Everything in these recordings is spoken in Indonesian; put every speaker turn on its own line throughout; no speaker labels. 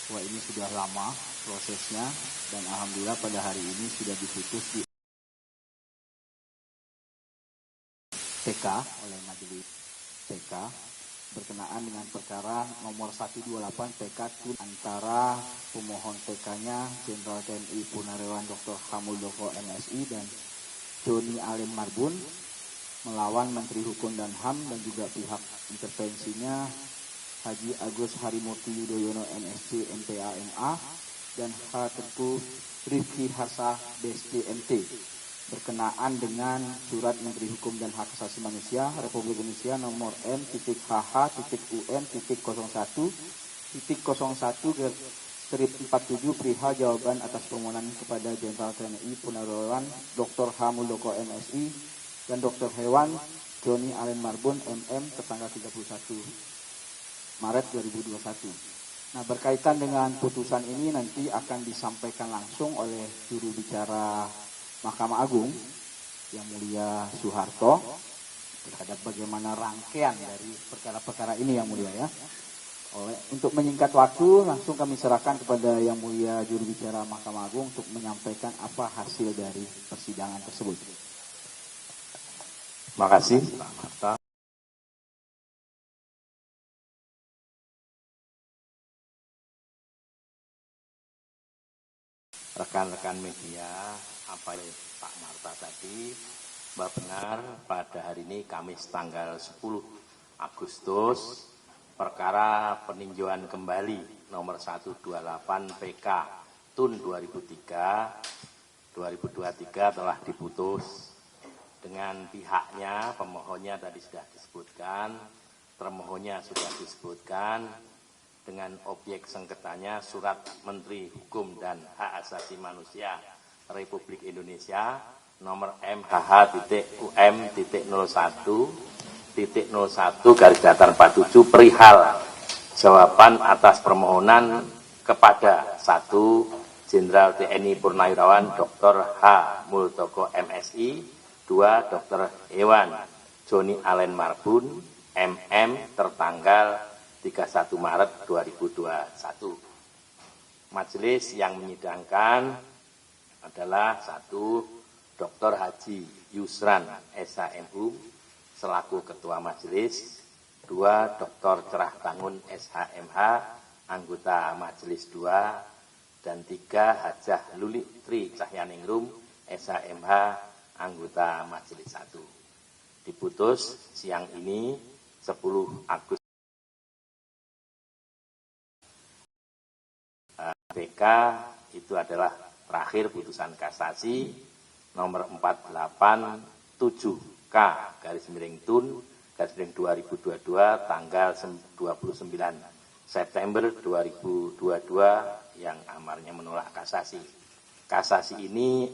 bahwa ini sudah lama prosesnya dan alhamdulillah pada hari ini sudah diputus di TK oleh majelis TK berkenaan dengan perkara nomor 128 TK antara pemohon TK-nya Jenderal TNI Purnawirawan Dr. H. Muldoko MSI dan Joni Allen Marbun melawan Menteri Hukum dan HAM dan juga pihak intervensinya Haji Agus Harimurti Yudhoyono MSc MPA MA dan H. Tengku Rifki Harsa BSc MT berkenaan dengan surat Menteri Hukum dan Hak Asasi Manusia Republik Indonesia nomor M.HH.01.01-47 perihal jawaban atas permohonan kepada Jenderal TNI Purnawirawan Dr. H. Muldoko MSI dan Dr. Hewan Joni Allen Marbun MM tertanggal 31 Maret 2021. Nah, berkaitan dengan putusan ini nanti akan disampaikan langsung oleh juru bicara Mahkamah Agung yang mulia Soeharto terhadap bagaimana rangkaian dari perkara-perkara ini yang mulia ya. Untuk menyingkat waktu langsung kami serahkan kepada yang mulia juru bicara Mahkamah Agung untuk menyampaikan apa hasil dari persidangan tersebut.
Terima kasih Pak Marta. Rekan-rekan media, apa yang Pak Marta tadi, Mbak benar pada hari ini Kamis tanggal 10 Agustus, perkara peninjauan kembali nomor 128 PK TUN 2023 telah diputus dengan pihaknya, pemohonnya tadi sudah disebutkan, termohonnya sudah disebutkan, dengan objek sengketanya surat Menteri Hukum dan Hak Asasi Manusia Republik Indonesia nomor MHH.01.01/47 perihal jawaban atas permohonan kepada 1. Jenderal TNI Purnawirawan Dr. H. Muldoko MSI, 2. Dr. Hewan Joni Allen Marbun MM tertanggal 31 Maret 2021. Majelis yang menyidangkan adalah 1. Dr. Haji Yusran SHMU selaku Ketua Majelis, 2. Dr. Cerah Bangun SHMH anggota Majelis 2, dan 3. Hajah Luli Tri Cahyaningrum SHMH anggota Majelis 1. Diputus siang ini 10 Agustus. PK itu adalah terakhir putusan kasasi nomor 487K/TUN/2022 tanggal 29 September 2022 yang amarnya menolak kasasi. Kasasi ini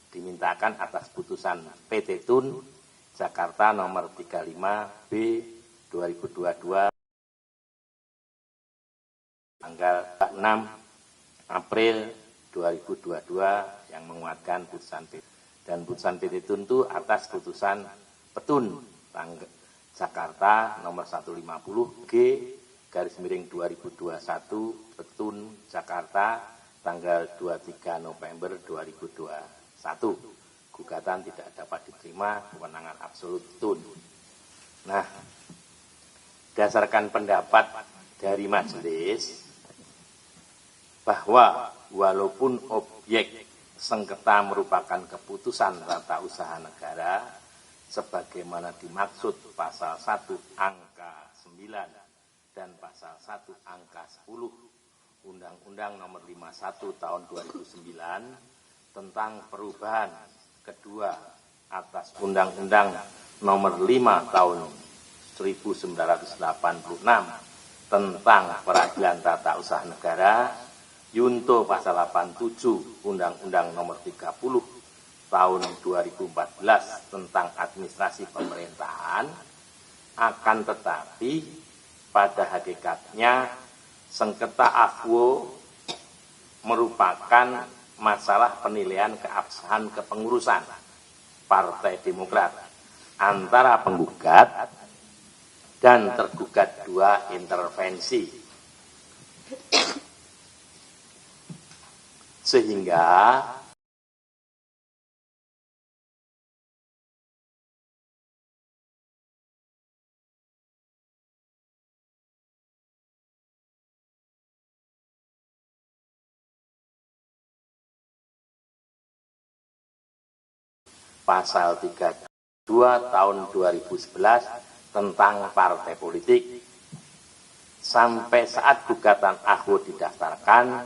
dimintakan atas putusan PT TUN Jakarta nomor 35B 2022 tanggal 6 April 2022 yang menguatkan putusan PT. Dan putusan PT TUN itu atas putusan Petun Jakarta nomor 150G/2021 Petun Jakarta tanggal 23 November 2021. Gugatan tidak dapat diterima, kewenangan absolut TUN. Nah, berdasarkan pendapat dari majelis bahwa walaupun objek sengketa merupakan keputusan tata usaha negara sebagaimana dimaksud pasal 1 angka 9 dan pasal 1 angka 10 Undang-Undang nomor 51 tahun 2009 tentang perubahan kedua atas Undang-Undang nomor 5 tahun 1986 tentang peradilan tata usaha negara, Yunto pasal 87 Undang-Undang nomor 30 tahun 2014 tentang administrasi pemerintahan, akan tetapi pada hakikatnya sengketa AFWO merupakan masalah penilaian keabsahan kepengurusan Partai Demokrat antara penggugat dan tergugat dua intervensi. Sehingga pasal 32 tahun 2011 tentang partai politik. Sampai saat gugatan Ahok didaftarkan,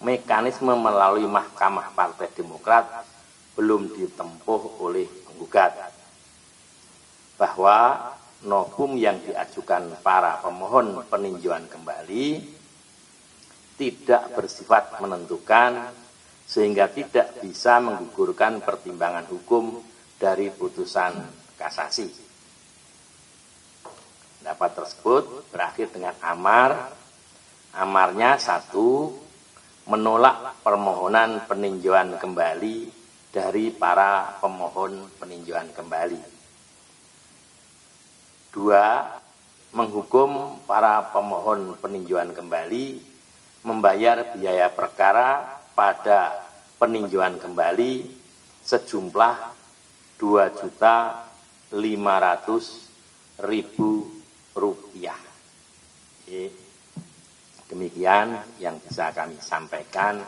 mekanisme melalui Mahkamah Partai Demokrat belum ditempuh oleh penggugat. Bahwa novum yang diajukan para pemohon peninjauan kembali tidak bersifat menentukan, sehingga tidak bisa menggugurkan pertimbangan hukum dari putusan kasasi. Pendapat tersebut berakhir dengan amar. Amarnya 1, menolak permohonan peninjauan kembali dari para pemohon peninjauan kembali. 2, menghukum para pemohon peninjauan kembali membayar biaya perkara pada peninjauan kembali sejumlah Rp2.500.000. Demikian yang bisa kami sampaikan.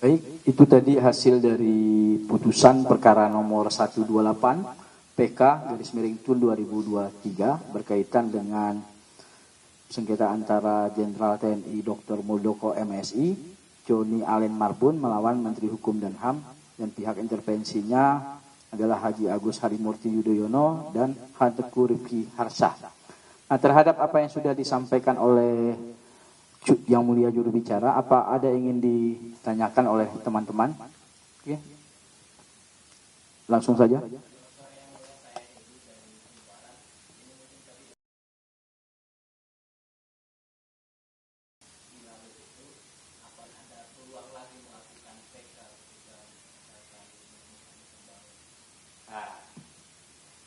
Baik, itu tadi hasil dari putusan perkara nomor 128 PK/TUN 2023 berkaitan dengan sengketa antara Jenderal TNI Dr. Muldoko MSI, Joni Allen Marbun melawan Menteri Hukum dan HAM, dan pihak intervensinya adalah Haji Agus Harimurti Yudhoyono dan Teguh Rifki Harsha. Nah, terhadap apa yang sudah disampaikan oleh Yang Mulia Juru Bicara, apa ada yang ingin ditanyakan oleh teman-teman? Oke. Langsung saja.
Nah,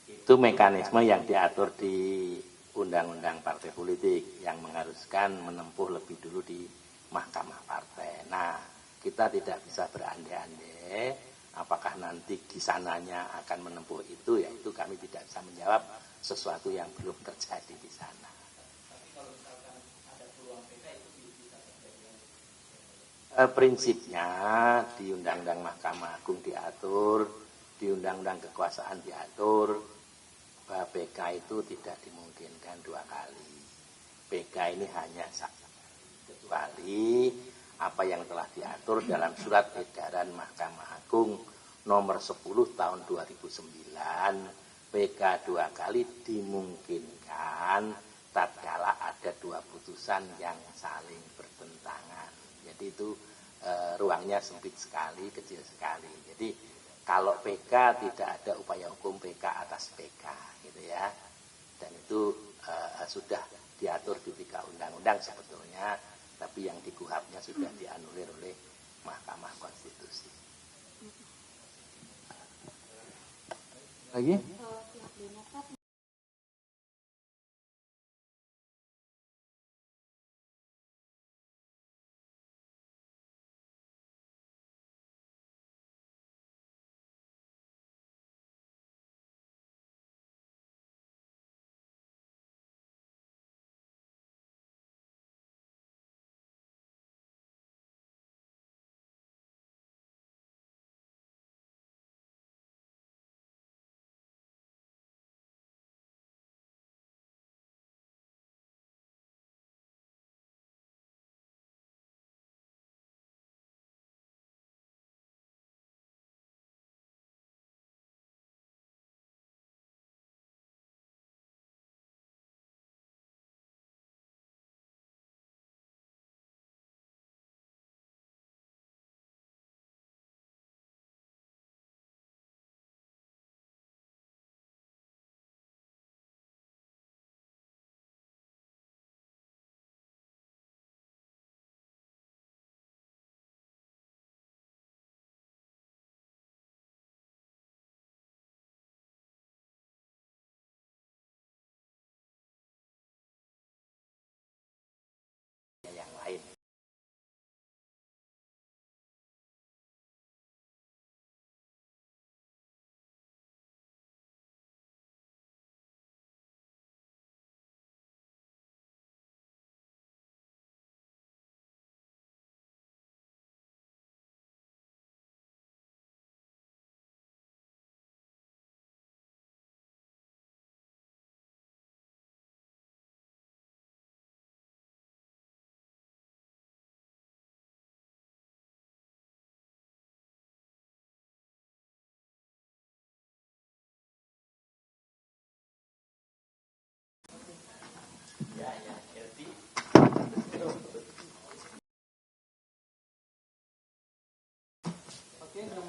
itu mekanisme yang diatur di Undang-Undang Partai Politik yang mengharuskan menempuh lebih dulu di Mahkamah Partai. Nah, kita tidak bisa berandai-andai apakah nanti di sananya akan menempuh itu, ya itu kami tidak bisa menjawab sesuatu yang belum terjadi di sana. Tapi kalau misalkan ada peluang PK itu bisa terjadi. Prinsipnya di Undang-Undang Mahkamah Agung diatur, di Undang-Undang Kekuasaan diatur, bahwa PK itu tidak dimungkinkan 2 kali. PK ini hanya satu, kecuali apa yang telah diatur dalam surat edaran Mahkamah Agung nomor 10 tahun 2009. PK 2 kali dimungkinkan tatkala ada 2 putusan yang saling bertentangan. Jadi itu ruangnya sempit sekali, kecil sekali. Jadi kalau PK tidak ada upaya hukum PK atas PK, gitu ya. Dan itu sudah diatur di 3 undang-undang sebetulnya, tapi yang di KUHP-nya sudah dianulir oleh Mahkamah Konstitusi.
Lagi? Oke,